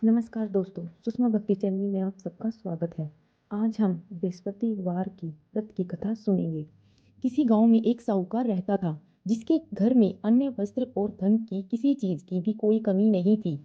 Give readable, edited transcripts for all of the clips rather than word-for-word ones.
नमस्कार दोस्तों, सुषमा भक्ति चैनल में आप सबका स्वागत है। आज हम बृहस्पतिवार की व्रत की कथा सुनेंगे। किसी गांव में एक साहूकार रहता था, जिसके घर में अन्य वस्त्र और धन की किसी चीज की भी कोई कमी नहीं थी।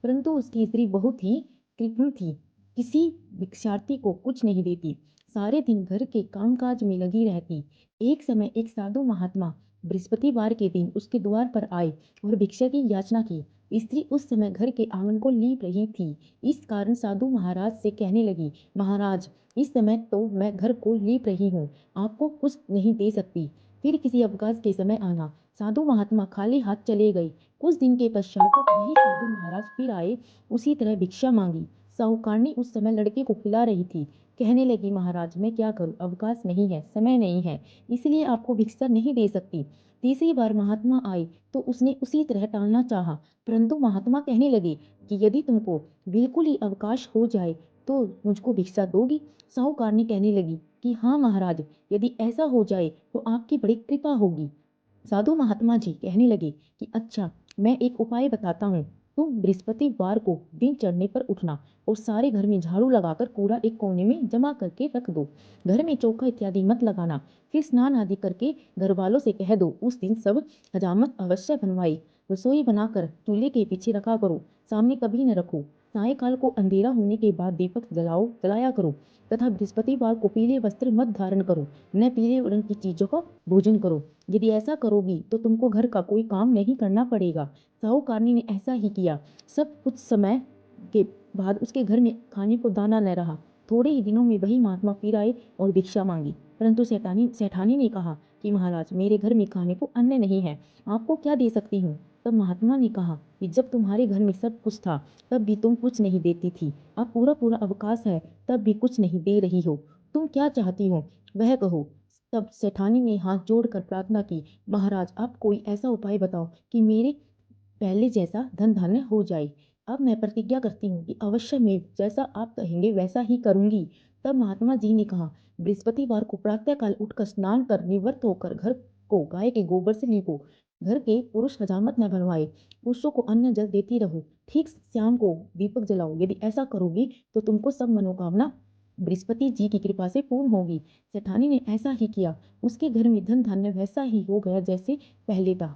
परंतु उसकी स्त्री बहुत ही कृपण थी, किसी भिक्षार्थी को कुछ नहीं देती, सारे दिन घर के कामकाज में लगी रहती। एक समय एक साधु महात्मा बृहस्पतिवार के दिन उसके द्वार पर आए और भिक्षा की याचना की। स्त्री उस समय घर के आंगन को लीप रही थी। इस कारण साधु महाराज से कहने लगी, महाराज, इस समय तो मैं घर को लीप रही हूँ, आपको कुछ नहीं दे सकती। फिर किसी अवकाश के समय आना। साधु महात्मा खाली हाथ चले गए। कुछ दिन के पश्चात वही साधु महाराज फिर आए, उसी तरह भिक्षा मांगी। साहूकारनी उस समय लड़के को खिला रही थी। कहने लगी, महाराज, मैं क्या करूं, अवकाश नहीं है, समय नहीं है, इसलिए आपको भिक्षा नहीं दे सकती। तीसरी बार महात्मा आए तो उसने उसी तरह टालना चाहा, परंतु महात्मा कहने लगे कि यदि तुमको बिल्कुल ही अवकाश हो जाए तो मुझको भिक्षा दोगी। साहूकारनी कहने लगी कि हाँ महाराज, यदि ऐसा हो जाए तो आपकी बड़ी कृपा होगी। साधु महात्मा जी कहने लगे कि अच्छा, मैं एक उपाय बताता हूँ। तुम बृहस्पतिवार को दिन चढ़ने पर उठना और सारे घर में झाड़ू लगाकर कूड़ा एक कोने में जमा करके रख दो। घर में चौका इत्यादि मत लगाना। फिर स्नान आदि करके घर वालों से कह दो उस दिन सब हजामत अवश्य बनवाई। रसोई बनाकर चूल्हे के पीछे रखा करो, सामने कभी न रखो। सायंकाल को अंधेरा होने के बाद दीपक जलाया करो तथा बृहस्पतिवार को पीले वस्त्र मत धारण करो, न पीले रंग की चीजों का भोजन करो। यदि ऐसा करोगी तो तुमको घर का कोई काम नहीं करना पड़ेगा। साहूकारनी ने ऐसा ही किया। सब कुछ समय के बाद उसके घर में खाने को दाना न रहा। थोड़े ही दिनों में वही महात्मा फिर आए और भिक्षा मांगी, परंतु सेठानी ने कहा कि महाराज, मेरे घर में खाने को अन्न नहीं है, आपको क्या दे सकती हूँ। तब महात्मा ने कहा कि जब तुम्हारे घर में सब कुछ था तब भी तुम कुछ नहीं देती थी, अब पूरा पूरा अवकाश है तब भी कुछ नहीं दे रही हो, तुम क्या चाहती हो वह कहो। तब सेठानी ने हाथ जोड़कर प्रार्थना की, महाराज, आप कोई ऐसा उपाय बताओ कि मेरे पहले जैसा धन धान्य हो जाए। अब मैं प्रतिज्ञा करती हूँ कि अवश्य मैं जैसा आप कहेंगे वैसा ही करूंगी। तब महात्मा जी ने कहा, बृहस्पतिवार को प्रातःकाल उठकर स्नान कर निवृत्त होकर घर को गाय के गोबर से लीपो। घर के पुरुष हजामत न बनवाए, पुरुषों को अन्न जल देती रहो। ठीक शाम को दीपक जलाओ। यदि ऐसा करोगी तो तुमको सब मनोकामना बृहस्पति जी की कृपा से पूर्ण होगी। सेठानी ने ऐसा ही किया। उसके घर में धन धान्य वैसा ही हो गया जैसे पहले था।